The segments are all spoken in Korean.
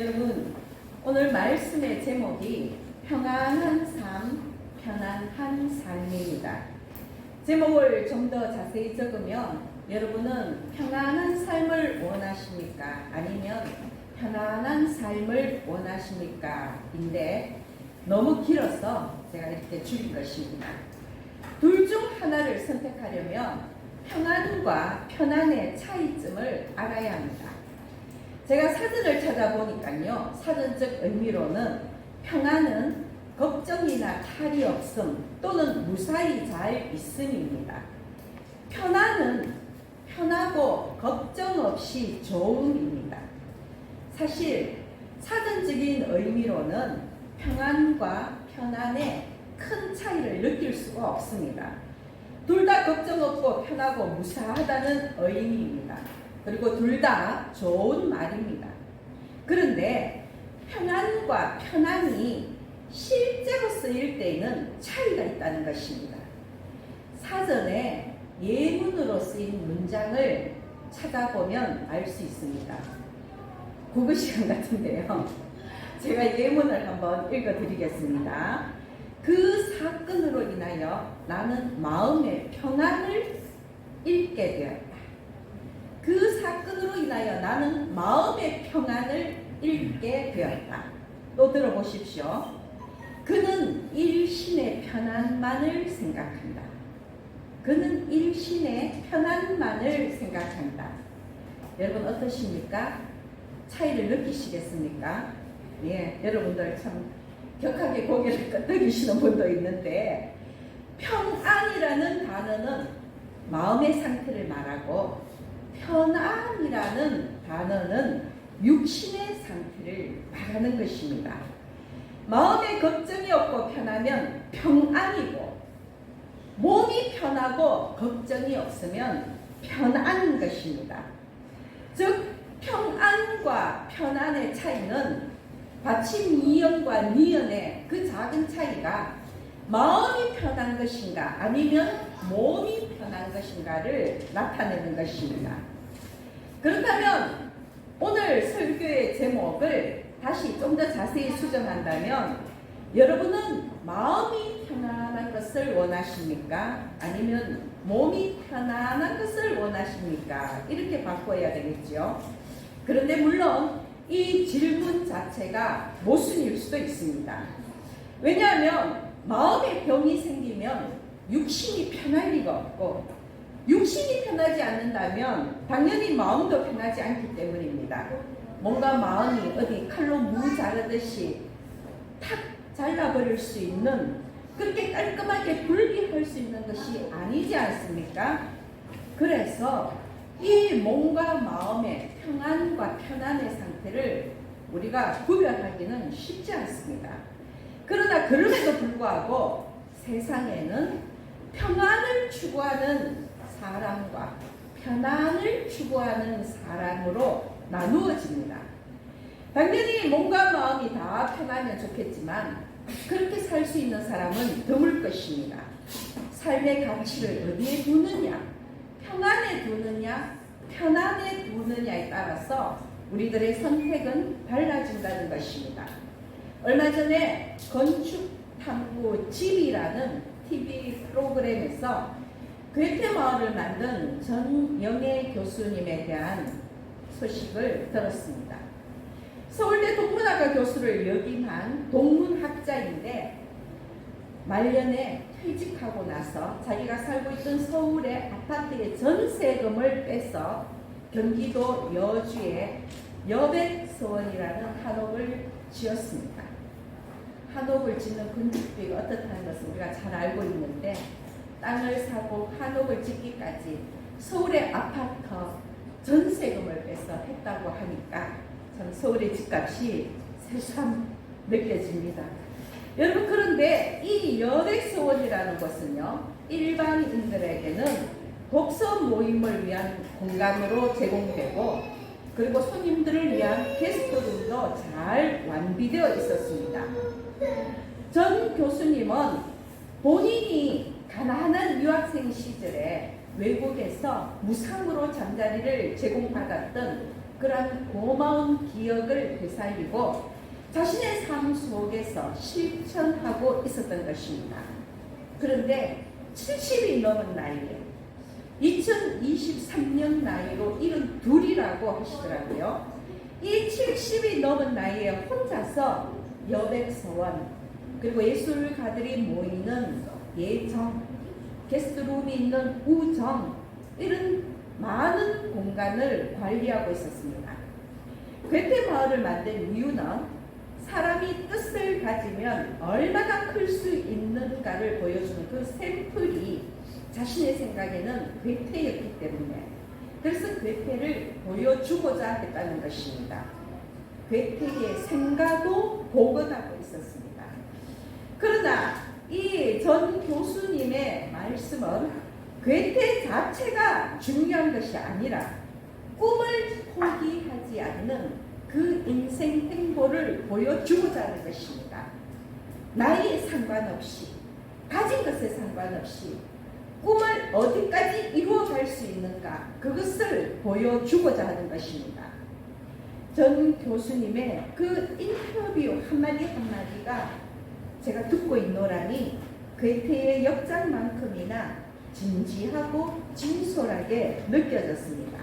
여러분, 오늘 말씀의 제목이 평안한 삶, 편안한 삶입니다. 제목을 좀 더 자세히 적으면 여러분은 평안한 삶을 원하십니까? 아니면 편안한 삶을 원하십니까? 인데 너무 길어서 제가 이렇게 줄인 것입니다. 둘 중 하나를 선택하려면 평안과 편안의 차이점을 알아야 합니다. 제가 사전을 찾아보니까요, 사전적 의미로는 평안은 걱정이나 탈이 없음 또는 무사히 잘 있음입니다. 편안은 편하고 걱정 없이 좋음입니다. 사실 사전적인 의미로는 평안과 편안의 큰 차이를 느낄 수가 없습니다. 둘 다 걱정 없고 편하고 무사하다는 의미입니다. 그리고 둘 다 좋은 말입니다. 그런데 평안과 편안이 실제로 쓰일 때에는 차이가 있다는 것입니다. 사전에 예문으로 쓰인 문장을 찾아보면 알 수 있습니다. 국어 시간 같은데요. 제가 예문을 한번 읽어드리겠습니다. 그 사건으로 인하여 나는 마음의 평안을 잃게 되었다. 그 사건으로 인하여 나는 마음의 평안을 잃게 되었다. 또 들어보십시오. 그는 일신의 편안만을 생각한다. 그는 일신의 편안만을 생각한다. 여러분 어떠십니까? 차이를 느끼시겠습니까? 예, 여러분들 참 격하게 고개를 끄덕이시는 분도 있는데, 평안이라는 단어는 마음의 상태를 말하고 편안이라는 단어는 육신의 상태를 말하는 것입니다. 마음에 걱정이 없고 편하면 평안이고, 몸이 편하고 걱정이 없으면 편안한 것입니다. 즉 평안과 편안의 차이는 받침 이연과 니연의 그 작은 차이가 마음이 편한 것인가 아니면 몸이 편한 것인가를 나타내는 것입니다. 그렇다면 오늘 설교의 제목을 다시 좀 더 자세히 수정한다면, 여러분은 마음이 편안한 것을 원하십니까? 아니면 몸이 편안한 것을 원하십니까? 이렇게 바꿔야 되겠죠. 그런데 물론 이 질문 자체가 모순일 수도 있습니다. 왜냐하면 마음에 병이 생기면 육신이 편할 리가 없고, 육신이 편하지 않는다면 당연히 마음도 편하지 않기 때문입니다. 뭔가 마음이 어디 칼로 무 자르듯이 탁 잘라버릴 수 있는, 그렇게 깔끔하게 분리할 수 있는 것이 아니지 않습니까? 그래서 이 몸과 마음의 평안과 편안의 상태를 우리가 구별하기는 쉽지 않습니다. 그러나 그럼에도 불구하고 세상에는 평안을 추구하는 사람과 편안을 추구하는 사람으로 나누어집니다. 당연히 몸과 마음이 다 편하면 좋겠지만 그렇게 살 수 있는 사람은 드물 것입니다. 삶의 가치를 어디에 두느냐, 평안에 두느냐, 편안에 두느냐에 따라서 우리들의 선택은 달라진다는 것입니다. 얼마 전에 건축탐구 집이라는 TV 프로그램에서 괴테마을을 만든 전영애 교수님에 대한 소식을 들었습니다. 서울대 동문학과 교수를 역임한 동문학자인데, 말년에 퇴직하고 나서 자기가 살고 있던 서울의 아파트의 전세금을 빼서 경기도 여주에 여백서원이라는 한옥을 지었습니다. 한옥을 짓는 건축비가 어떻다는 것을 우리가 잘 알고 있는데, 땅을 사고 한옥을 짓기까지 서울의 아파트 전세금을 빼서 했다고 하니까 참 서울의 집값이 새삼 느껴집니다. 여러분, 그런데 이 여백서원이라는 것은요, 일반인들에게는 독서 모임을 위한 공간으로 제공되고, 그리고 손님들을 위한 게스트룸도 잘 완비되어 있었습니다. 전 교수님은 본인이 가난한 유학생 시절에 외국에서 무상으로 잠자리를 제공받았던 그러한 고마운 기억을 되살리고 자신의 삶 속에서 실천하고 있었던 것입니다. 그런데 70이 넘은 나이에 2023년 나이로 72이라고 하시더라고요. 이 70이 넘은 나이에 혼자서 여백서원 그리고 예술가들이 모이는 예정, 게스트룸이 있는 우정 이런 많은 공간을 관리하고 있었습니다. 괴테 마을을 만든 이유는 사람이 뜻을 가지면 얼마나 클 수 있는가를 보여주는 그 샘플이 자신의 생각에는 괴테였기 때문에 그래서 괴테를 보여주고자 했다는 것입니다. 괴테의 생각도 복원하고 있었습니다. 그러나 이 전 교수님의 말씀은 괴테 자체가 중요한 것이 아니라 꿈을 포기하지 않는 그 인생 행보를 보여주고자 하는 것입니다. 나이에 상관없이 가진 것에 상관없이 꿈을 어디까지 이루어갈 수 있는가 그것을 보여주고자 하는 것입니다. 전 교수님의 그 인터뷰 한마디 한마디가 제가 듣고 있노라니 괴테의 역장만큼이나 진지하고 진솔하게 느껴졌습니다.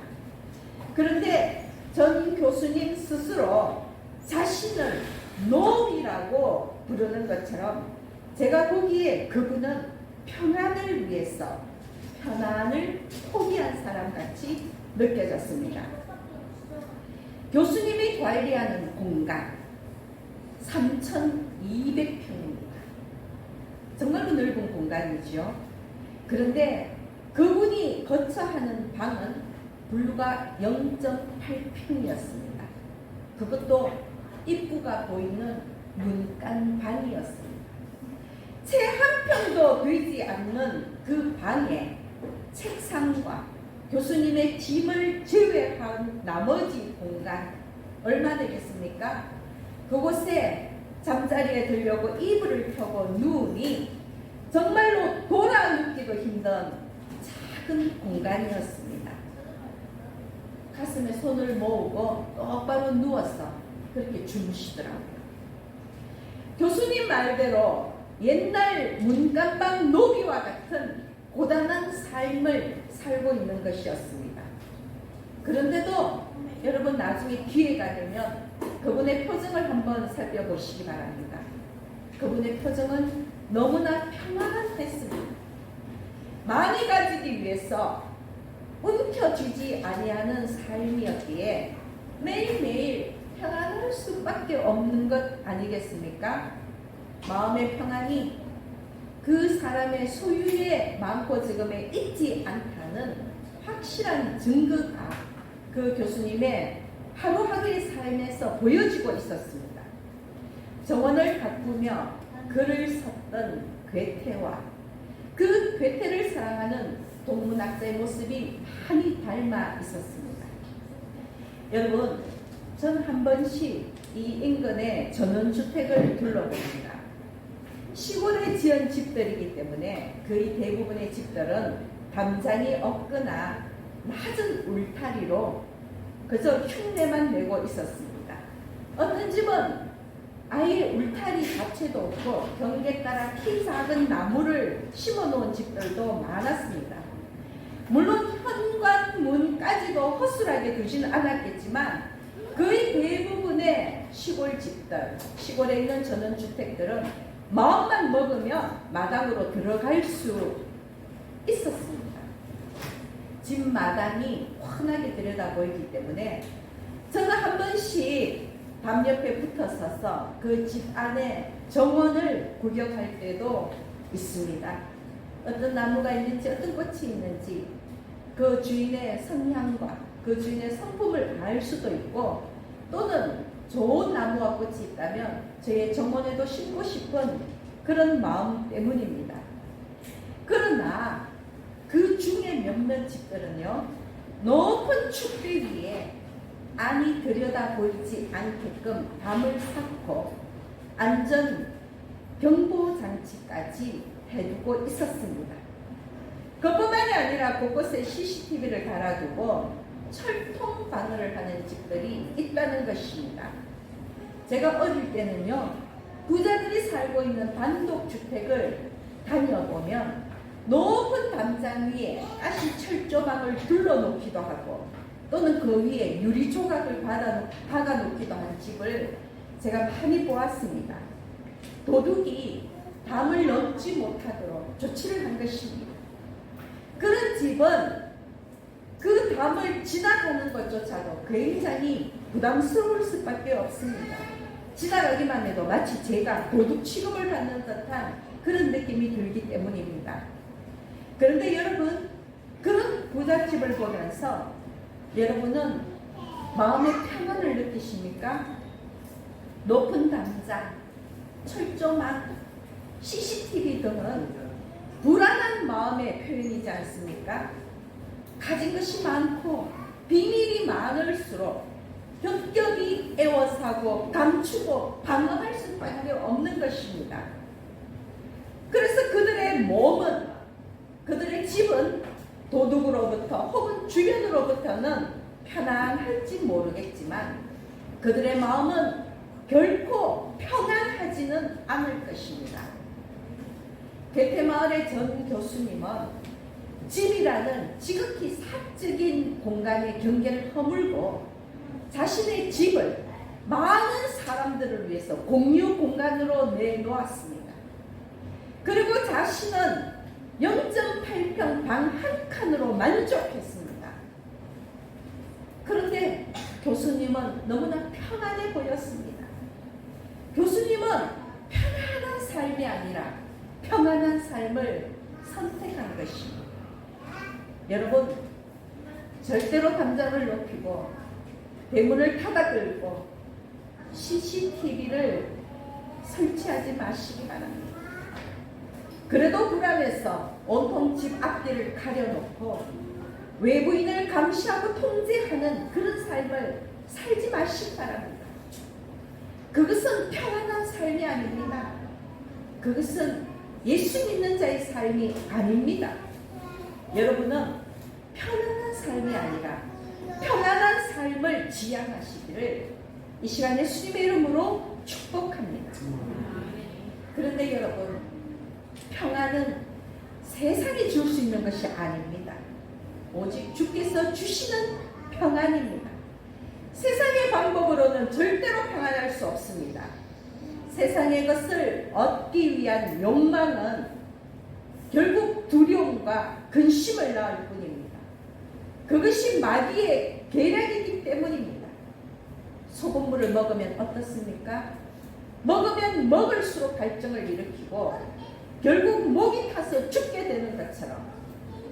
그런데 전 교수님 스스로 자신을 놈이라고 부르는 것처럼 제가 보기에 그분은 평안을 위해서 편안을 포기한 사람같이 느껴졌습니다. 교수님이 관리하는 공간 3,200평입니다. 정말로 넓은 공간이죠. 그런데 그분이 거처하는 방은 불과 0.8평이었습니다. 그것도 입구가 보이는 문간방이었습니다. 채 한 평도 되지 않는 그 방에 책상과 교수님의 짐을 제외한 나머지 공간 얼마 되겠습니까? 그곳에 잠자리에 들려고 이불을 펴고 누우니 정말로 돌아눕기도 힘든 작은 공간이었습니다. 가슴에 손을 모으고 똑바로 누워서 그렇게 주무시더라고요. 교수님 말대로 옛날 문간방 노비와 같은 고단한 삶을 살고 있는 것이었습니다. 그런데도 여러분 나중에 기회가 되면 그분의 표정을 한번 살펴보시기 바랍니다. 그분의 표정은 너무나 평안했습니다. 많이 가지기 위해서 움켜쥐지 아니하는 삶이었기에 매일매일 평안할 수밖에 없는 것 아니겠습니까? 마음의 평안이 그 사람의 소유에 많고 적음에 있지 않다는 확실한 증거가 그 교수님의 하루하루의 삶에서 보여지고 있었습니다. 정원을 가꾸며 글을 썼던 괴테와 그 괴테를 사랑하는 동문학자의 모습이 많이 닮아 있었습니다. 여러분, 전 한 번씩 이 인근의 전원주택을 둘러봅니다. 시골에 지은 집들이기 때문에 거의 대부분의 집들은 담장이 없거나 낮은 울타리로 그저 흉내만 내고 있었습니다. 어떤 집은 아예 울타리 자체도 없고 경계에 따라 키 작은 나무를 심어놓은 집들도 많았습니다. 물론 현관문까지도 허술하게 두지는 않았겠지만 거의 대부분의 시골 집들, 시골에 있는 전원주택들은 마음만 먹으면 마당으로 들어갈 수 있었습니다. 집 마당이 환하게 들여다 보이기 때문에 저는 한 번씩 담 옆에 붙어 서서 그 집 안에 정원을 구경할 때도 있습니다. 어떤 나무가 있는지 어떤 꽃이 있는지 그 주인의 성향과 그 주인의 성품을 알 수도 있고 또는 좋은 나무와 꽃이 있다면 저의 정원에도 심고 싶은 그런 마음 때문입니다. 그러나 그 중에 몇몇 집들은요 높은 축대 위에 안이 들여다 보이지 않게끔 담을 쌓고 안전 경보 장치까지 해두고 있었습니다. 그뿐만이 아니라 곳곳에 CCTV를 달아두고 철통 방어를 하는 집들이 있다는 것입니다. 제가 어릴 때는요, 부자들이 살고 있는 단독주택을 다녀보면 높은 담장 위에 가시 철조망을 둘러놓기도 하고 또는 그 위에 유리 조각을 박아놓기도 한 집을 제가 많이 보았습니다. 도둑이 담을 넘지 못하도록 조치를 한 것입니다. 그런 집은 그 담을 지나가는 것조차도 굉장히 부담스러울 수밖에 없습니다. 지나가기만 해도 마치 제가 도둑 취급을 받는 듯한 그런 느낌이 들기 때문입니다. 그런데 여러분, 그런 부잣집을 보면서 여러분은 마음의 평안을 느끼십니까? 높은 담장, 철조망, CCTV 등은 불안한 마음의 표현이지 않습니까? 가진 것이 많고 비밀이 많을수록 겹겹이 애워싸고 감추고 방어할 수밖에 없는 것입니다. 그래서 그들의 몸은, 그들의 집은 도둑으로부터 혹은 주변으로부터는 편안할지 모르겠지만 그들의 마음은 결코 평안하지는 않을 것입니다. 개태마을의 전 교수님은 집이라는 지극히 사적인 공간의 경계를 허물고 자신의 집을 많은 사람들을 위해서 공유 공간으로 내놓았습니다. 그리고 자신은 0.8평 방 한 칸으로 만족했습니다. 그런데 교수님은 너무나 평안해 보였습니다. 교수님은 편안한 삶이 아니라 평안한 삶을 선택한 것입니다. 여러분, 절대로 담장을 높이고 대문을 닫아 끌고 CCTV를 설치하지 마시기 바랍니다. 그래도 불안해서 온통 집 앞뒤를 가려놓고 외부인을 감시하고 통제하는 그런 삶을 살지 마시기 바랍니다. 그것은 평안한 삶이 아닙니다. 그것은 예수 믿는 자의 삶이 아닙니다. 여러분은 편안한 삶이 아니라 평안한 삶을 지향하시기를 이 시간에 주님의 이름으로 축복합니다. 그런데 여러분, 평안은 세상이 줄 수 있는 것이 아닙니다. 오직 주께서 주시는 평안입니다. 세상의 방법으로는 절대로 평안할 수 없습니다. 세상의 것을 얻기 위한 욕망은 결국 두려움과 근심을 낳을 뿐입니다. 그것이 마귀의 계략이기 때문입니다. 소금물을 먹으면 어떻습니까? 먹으면 먹을수록 갈증을 일으키고 결국 목이 타서 죽게 되는 것처럼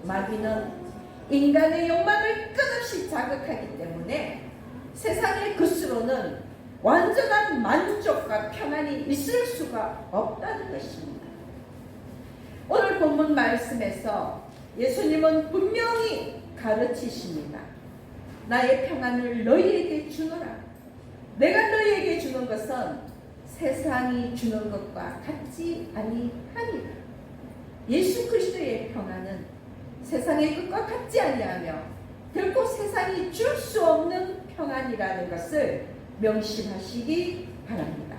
마귀는 인간의 욕망을 끝없이 자극하기 때문에 세상의 것으로는 완전한 만족과 평안이 있을 수가 없다는 것입니다. 오늘 본문 말씀에서 예수님은 분명히 가르치십니다. 나의 평안을 너희에게 주노라. 내가 너희에게 주는 것은 세상이 주는 것과 같지 아니하니라. 예수 그리스도의 평안은 세상의 것과 같지 아니하며 결코 세상이 줄 수 없는 평안이라는 것을 명심하시기 바랍니다.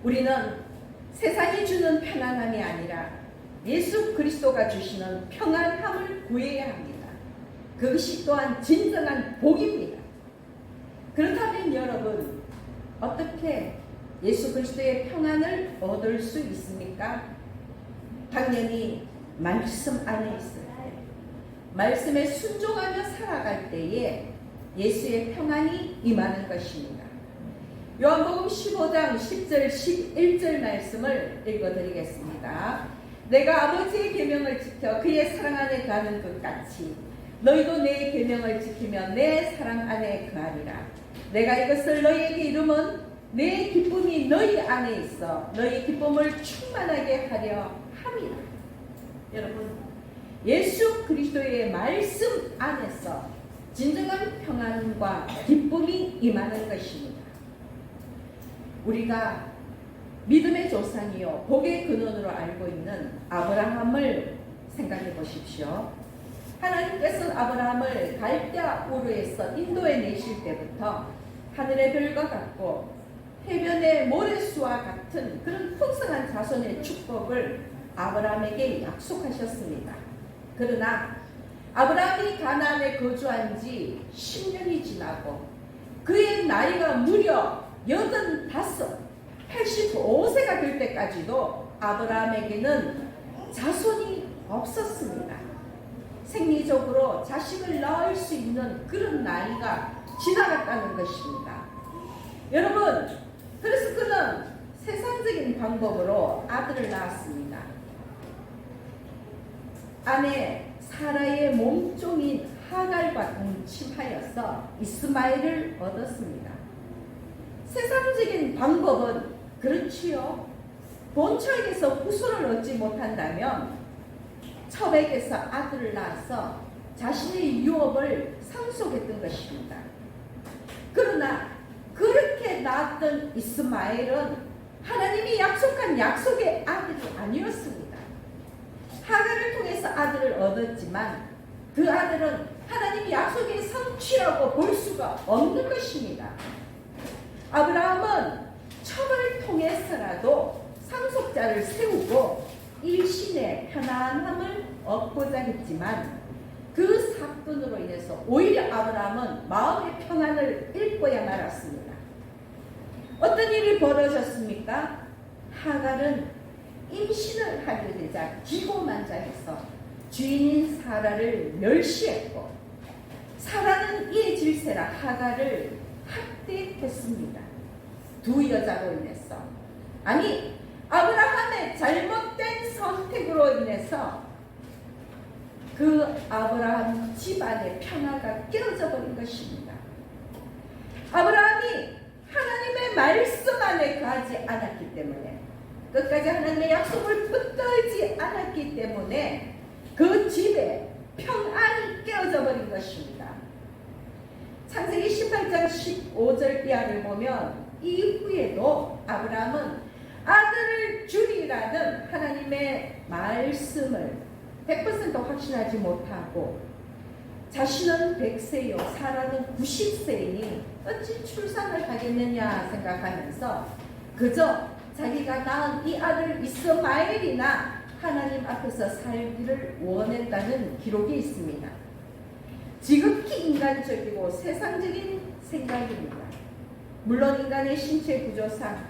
우리는 세상이 주는 편안함이 아니라 예수 그리스도가 주시는 평안함을 구해야 합니다. 그것이 또한 진정한 복입니다. 그렇다면 여러분, 어떻게 예수 그리스도의 평안을 얻을 수 있습니까? 당연히 말씀 안에 있을 때, 말씀에 순종하며 살아갈 때에 예수의 평안이 임하는 것입니다. 요한복음 15장 10절 11절 말씀을 읽어드리겠습니다. 내가 아버지의 계명을 지켜 그의 사랑 안에 가는 것 같이 너희도 내 계명을 지키며 내 사랑 안에 거하리라. 내가 이것을 너희에게 이루면 내 기쁨이 너희 안에 있어 너희 기쁨을 충만하게 하려 함이라. 여러분, 예수 그리스도의 말씀 안에서 진정한 평안과 기쁨이 임하는 것입니다. 우리가 믿음의 조상이요 복의 근원으로 알고 있는 아브라함을 생각해 보십시오. 하나님께서는 아브라함을 갈대아 우르에서 인도에 내실 때부터 하늘의 별과 같고 해변의 모래수와 같은 그런 풍성한 자손의 축복을 아브라함에게 약속하셨습니다. 그러나 아브라함이 가나안에 거주한 지 10년이 지나고 그의 나이가 무려 85, 85세가 될 때까지도 아브라함에게는 자손이 없었습니다. 생리적으로 자식을 낳을 수 있는 그런 나이가 지나갔다는 것입니다. 여러분, 그래서 그는 세상적인 방법으로 아들을 낳았습니다. 아내 사라의 몸종인 하갈과 동침하여서 이스마엘을 얻었습니다. 세상적인 방법은 그렇지요. 본처에게서 후손을 얻지 못한다면 첩에게서 아들을 낳아서 자신의 유업을 상속했던 것입니다. 그러나 그렇게 낳았던 이스마엘은 하나님이 약속한 약속의 아들이 아니었습니다. 하갈을 통해서 아들을 얻었지만 그 아들은 하나님이 약속의 성취라고 볼 수가 없는 것입니다. 아브라함은 첩을 통해서라도 상속자를 세우고 일신의 편안함을 얻고자 했지만 그 사건으로 인해서 오히려 아브라함은 마음의 평안을 잃고야 말았습니다. 어떤 일이 벌어졌습니까? 하갈은 임신을 하게 되자 기고만장해서 주인인 사라를 멸시했고 사라는 이에 질세라 하갈을 학대했습니다. 두 여자로 인해서, 아니 아브라함의 잘못된 선택으로 인해서 그 아브라함 집안의 평화가 깨어져 버린 것입니다. 아브라함이 하나님의 말씀 안에 거하지 않았기 때문에, 끝까지 하나님의 약속을 붙들지 않았기 때문에 그 집에 평안이 깨어져 버린 것입니다. 창세기 18장 15절 이하를 보면 이후에도 아브라함은 아들을 주리라는 하나님의 말씀을 100% 확신하지 못하고 자신은 100세요 사라는 90세이니 어찌 출산을 하겠느냐 생각하면서 그저 자기가 낳은 이 아들 이스마엘이나 하나님 앞에서 살기를 원했다는 기록이 있습니다. 지극히 인간적이고 세상적인 생각입니다. 물론 인간의 신체 구조상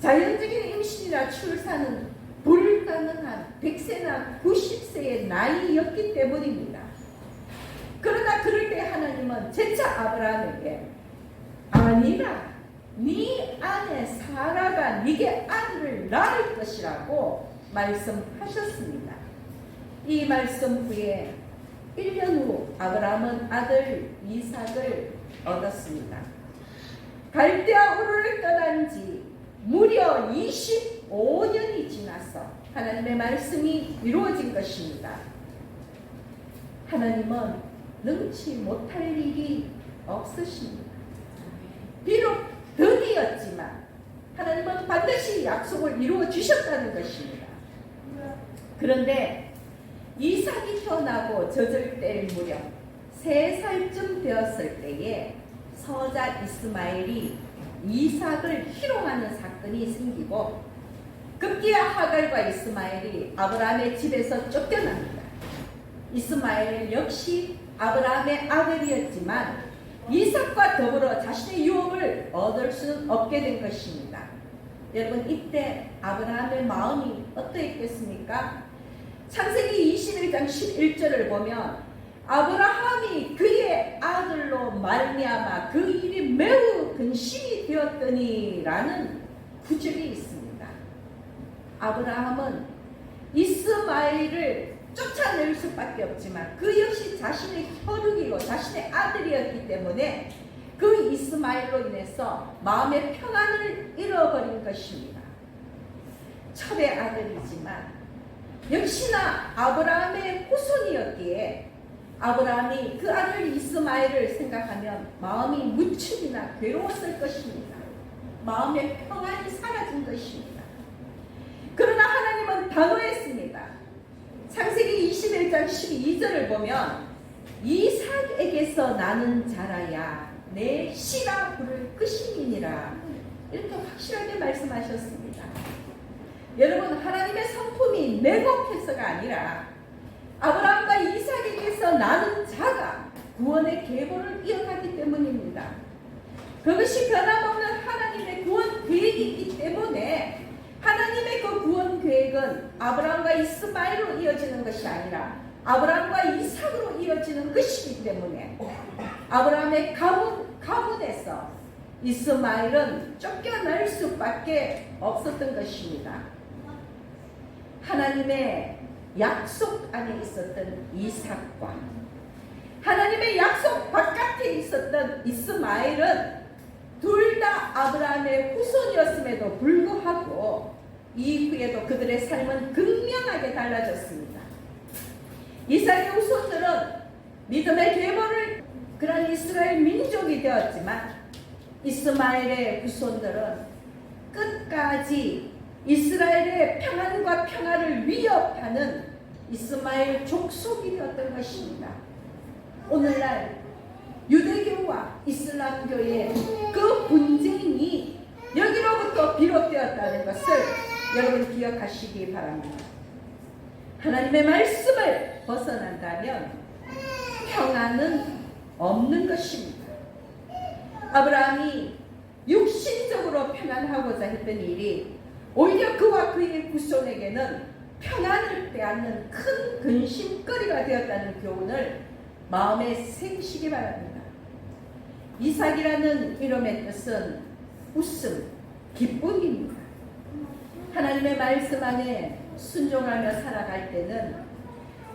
자연적인 임신이나 출산은 불가능한 100세나 90세의 나이였기 때문입니다. 그러나 그럴 때 하나님은 재차 아브라함에게 아니라 네 아내 사라가 네게 아들을 낳을 것이라고 말씀하셨습니다. 이 말씀 후에 1년 후 아브라함은 아들 이삭을 얻었습니다. 갈대아 우르를 떠난 지 무려 25년이 지나서 하나님의 말씀이 이루어진 것입니다. 하나님은 능치 못할 일이 없으십니다. 비록 더디였지만 하나님은 반드시 약속을 이루어 주셨다는 것입니다. 그런데 이삭이 태어나고 젖을 뗄 무렵 3살쯤 되었을 때에 서자 이스마엘이 이삭을 희롱하는 사건이 생기고 급기야 하갈과 이스마엘이 아브라함의 집에서 쫓겨납니다. 이스마엘 역시 아브라함의 아들이었지만 이삭과 더불어 자신의 유업을 얻을 수는 없게 된 것입니다. 여러분, 이때 아브라함의 마음이 어떠했겠습니까? 창세기 21장 11절을 보면 아브라함이 그의 아들로 말미암아 그 일이 매우 근심이 되었더니 라는 구절이 있습니다. 아브라함은 이스마엘을 쫓아낼 수밖에 없지만 그 역시 자신의 혈육이고 자신의 아들이었기 때문에 그 이스마엘로 인해서 마음의 평안을 잃어버린 것입니다. 첩의 아들이지만 역시나 아브라함의 후손이었기에 아브라함이 그 아들 이스마엘을 생각하면 마음이 무척이나 괴로웠을 것입니다. 마음의 평안이 사라진 것입니다. 그러나 하나님은 단호했습니다. 창세기 20의 31장 12절을 보면 이삭에게서 나는 자라야 내 씨라 부를 것임이니라 이렇게 확실하게 말씀하셨습니다. 여러분, 하나님의 성품이 매곡해서가 아니라 아브라함과 이삭에게서 나는 자가 구원의 계보를 이어가기 때문입니다. 그것이 변함없는 하나님의 구원 계획이 있기 때문에 하나님의 그 구원 계획은 아브라함과 이스마엘로 이어지는 것이 아니라 아브라함과 이삭으로 이어지는 것이기 때문에 아브라함의 가문에서 이스마엘은 쫓겨날 수밖에 없었던 것입니다. 하나님의 약속 안에 있었던 이삭과 하나님의 약속 바깥에 있었던 이스마엘은 둘 다 아브라함의 후손이었음에도 불구하고 이후에도 그들의 삶은 극명하게 달라졌습니다. 이삭의 후손들은 믿음의 계보를 그런 이스라엘 민족이 되었지만 이스마엘의 후손들은 끝까지 이스라엘의 평안과 평화를 위협하는 이스마엘 족속이 되었던 것입니다. 오늘날 유대교와 이슬람교의 그 분쟁이 여기로부터 비롯되었다는 것을 여러분 기억하시기 바랍니다. 하나님의 말씀을 벗어난다면 평안은 없는 것입니다. 아브라함이 육신적으로 평안하고자 했던 일이 오히려 그와 그의 후손에게는 평안을 빼앗는 큰 근심거리가 되었다는 교훈을 마음에 새기시기 바랍니다. 이삭이라는 이름의 뜻은 웃음, 기쁨입니다. 하나님의 말씀 안에 순종하며 살아갈 때는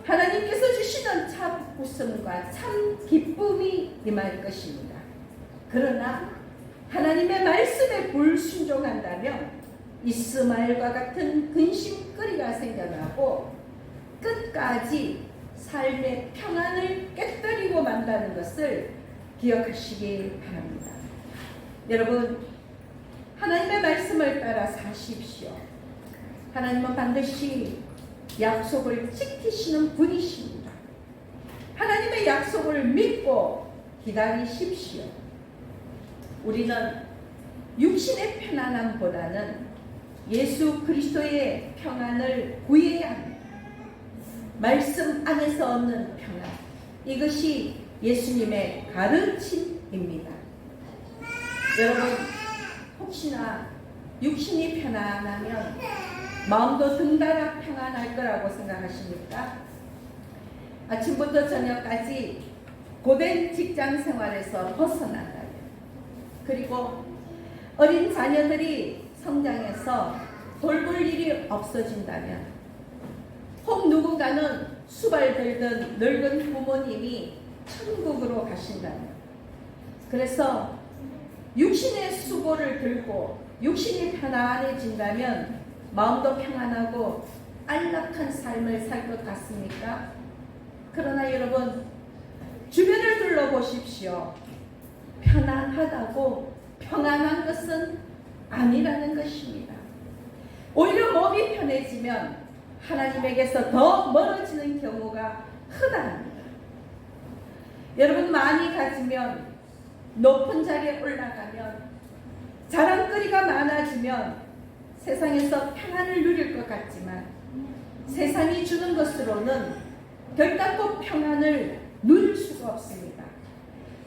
하나님께서 주시는 참 웃음과 참 기쁨이 임할 것입니다. 그러나 하나님의 말씀에 불순종한다면 이스마엘과 같은 근심거리가 생겨나고 끝까지 삶의 평안을 깨뜨리고 만다는 것을 기억하시기 바랍니다. 여러분, 하나님의 말씀을 따라 사십시오. 하나님은 반드시 약속을 지키시는 분이십니다. 하나님의 약속을 믿고 기다리십시오. 우리는 육신의 편안함보다는 예수 그리스도의 평안을 구해야 합니다. 말씀 안에서 얻는 평안, 이것이 예수님의 가르침입니다. 여러분, 혹시나 육신이 편안하면 마음도 등달아 평안할 거라고 생각하십니까? 아침부터 저녁까지 고된 직장 생활에서 벗어난다면, 그리고 어린 자녀들이 성장해서 돌볼 일이 없어진다면, 혹 누군가는 수발 들던 늙은 부모님이 천국으로 가신다면, 그래서 육신의 수고를 들고 육신이 편안해진다면 마음도 평안하고 안락한 삶을 살 것 같습니까? 그러나 여러분, 주변을 둘러보십시오. 편안하다고 평안한 것은 아니라는 것입니다. 오히려 몸이 편해지면 하나님에게서 더 멀어지는 경우가 흔합니다. 여러분, 많이 가지면, 높은 자리에 올라가면, 자랑거리가 많아지면 세상에서 평안을 누릴 것 같지만 세상이 주는 것으로는 결단코 평안을 누릴 수가 없습니다.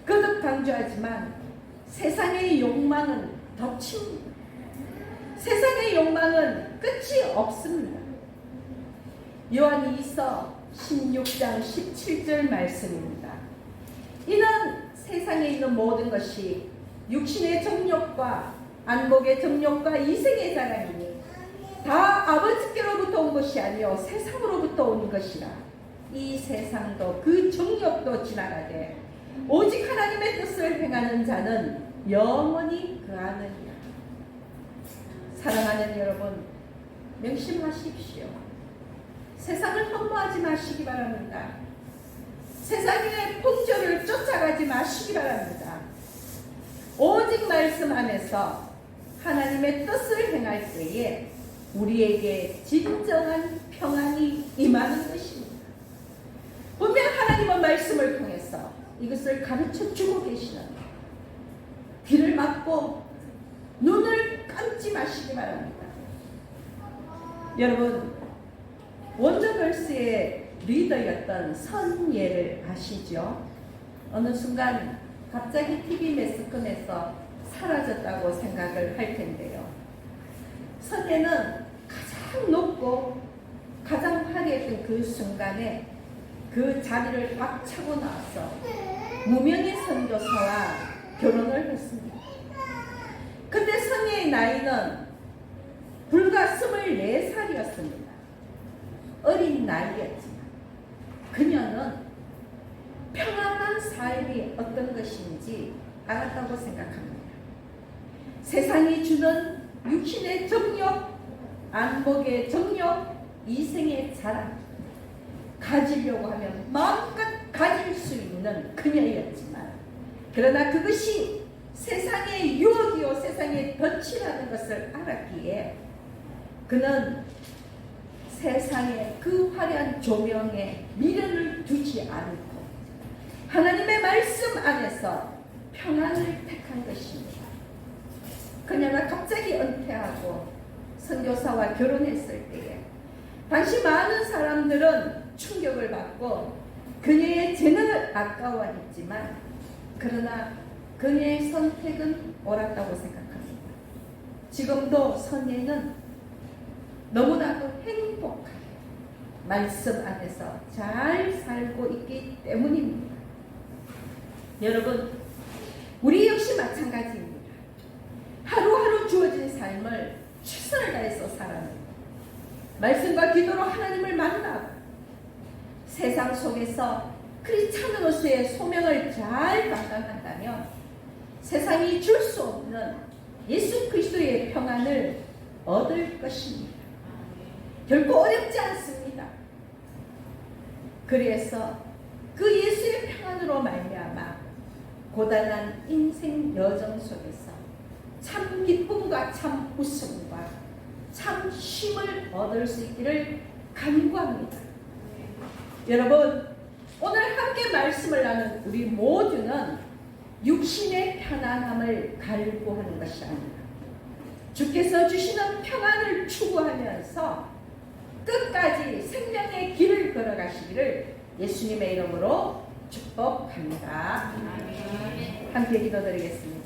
거듭 강조하지만 세상의 욕망은 덮칩니다. 세상의 욕망은 끝이 없습니다. 요한 2서 16장 17절 말씀입니다. 이는 세상에 있는 모든 것이 육신의 정욕과 안목의 정욕과 이생의 자랑이니 다 아버지께로부터 온 것이 아니요 세상으로부터 온 것이라. 이 세상도 그 정욕도 지나가되 오직 하나님의 뜻을 행하는 자는 영원히 그하느니라. 사랑하는 여러분, 명심하십시오. 세상을 흠모하지 마시기 바랍니다. 세상의 풍조를 쫓아가지 마시기 바랍니다. 오직 말씀 안에서 하나님의 뜻을 행할 때에 우리에게 진정한 평안이 임하는 것입니다. 하나님의 말씀을 통해서 이것을 가르쳐 주고 계시는 귀를 막고 눈을 감지 마시기 바랍니다. 여러분, 원더걸스의 리더였던 선예를 아시죠? 어느 순간 갑자기 TV 매스컴에서 사라졌다고 생각을 할 텐데요. 선예는 가장 높고 가장 화려했던 그 순간에 그 자리를 꽉 차고 나와서 무명의 선교사와 결혼을 했습니다. 그때 선예의 나이는 불과 24살이었습니다. 어린 나이였지만 그녀는 평안한 삶이 어떤 것인지 알았다고 생각합니다. 세상이 주는 육신의 정욕, 안목의 정욕, 이생의 자랑, 가지려고 하면 마음껏 가질 수 있는 그녀였지만, 그러나 그것이 세상의 유혹이요 세상의 덫이라는 것을 알았기에 그는 세상의 그 화려한 조명에 미련을 두지 않고 하나님의 말씀 안에서 평안을 택한 것입니다. 그녀가 갑자기 은퇴하고 선교사와 결혼했을 때에 당시 많은 사람들은 충격을 받고 그녀의 재능을 아까워했지만, 그러나 그녀의 선택은 옳았다고 생각합니다. 지금도 선예는 너무나도 행복하게 말씀 안에서 잘 살고 있기 때문입니다. 여러분, 우리 역시 마찬가지입니다. 하루하루 주어진 삶을 최선을 다해서 살아내고 말씀과 기도로 하나님을 만나고 세상 속에서 크리스찬으로서의 소명을 잘 감당한다면 세상이 줄 수 없는 예수 그리스도의 평안을 얻을 것입니다. 결코 어렵지 않습니다. 그래서 그 예수의 평안으로 말미암아 고단한 인생 여정 속에서 참 기쁨과 참 웃음과 참 쉼을 얻을 수 있기를 간구합니다. 여러분, 오늘 함께 말씀을 나눈 우리 모두는 육신의 편안함을 갈구하는 것이 아니라 주께서 주시는 평안을 추구하면서 끝까지 생명의 길을 걸어가시기를 예수님의 이름으로 축복합니다. 함께 기도드리겠습니다.